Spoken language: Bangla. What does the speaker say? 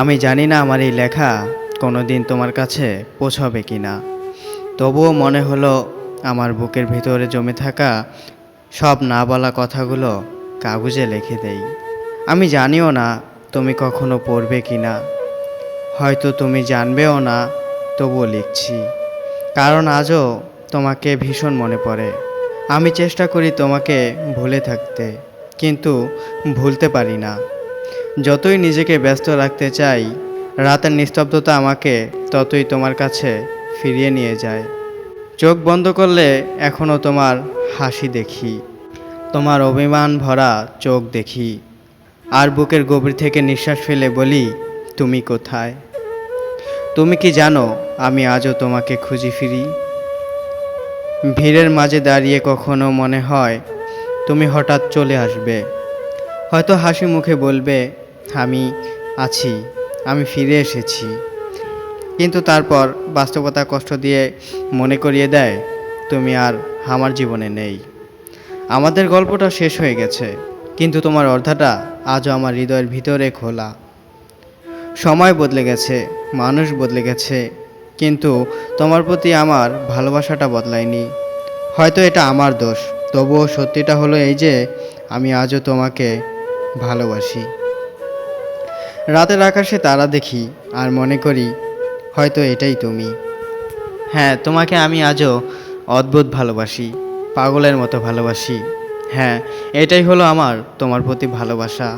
আমি জানি না আমার এই লেখা কোনো দিন তোমার কাছে পৌঁছাবে কি না, তবুও মনে হলো আমার বুকের ভিতরে জমে থাকা সব না বলা কথাগুলো কাগজে লিখে দেই। আমি জানিও না তুমি কখনো পড়বে কি না, হয়তো তুমি জানবেও না, তবুও লিখছি। কারণ আজও তোমাকে ভীষণ মনে পড়ে। আমি চেষ্টা করি তোমাকে ভুলে থাকতে, কিন্তু ভুলতে পারি না। যতই নিজেকে ব্যস্ত রাখতে চাই, রাতের নিস্তব্ধতা আমাকে ততই তোমার কাছে ফিরিয়ে নিয়ে যায়। চোখ বন্ধ করলে এখনও তোমার হাসি দেখি, তোমার অভিমান ভরা চোখ দেখি, আর বুকের গভীর থেকে নিঃশ্বাস ফেলে বলি, তুমি কোথায়? তুমি কি জানো আমি আজও তোমাকে খুঁজি ফিরি। ভিড়ের মাঝে দাঁড়িয়ে কখনো মনে হয় তুমি হঠাৎ চলে আসবে, হয়তো হাসি মুখে বলবে, আমি আছি, আমি ফিরে এসেছি। কিন্তু তারপর বাস্তবতা কষ্ট দিয়ে মনে করিয়ে দেয়, তুমি আর আমার জীবনে নেই। আমাদের গল্পটা শেষ হয়ে গেছে, কিন্তু তোমার অর্ধাটা আজও আমার হৃদয়ের ভিতরে খোলা। সময় বদলে গেছে, মানুষ বদলে গেছে, কিন্তু তোমার প্রতি আমার ভালোবাসাটা বদলায়নি। হয়তো এটা আমার দোষ, তবুও সত্যিটা হলো এই যে আমি আজও তোমাকে ভালোবাসি। রাতের আকাশে তারা দেখি আর মনে করি হয়তো এটাই তুমি। হ্যাঁ, তোমাকে আমি আজও অদ্ভুত ভালোবাসি, পাগলের মতো ভালোবাসি। হ্যাঁ, এটাই হলো আমার তোমার প্রতি ভালোবাসা।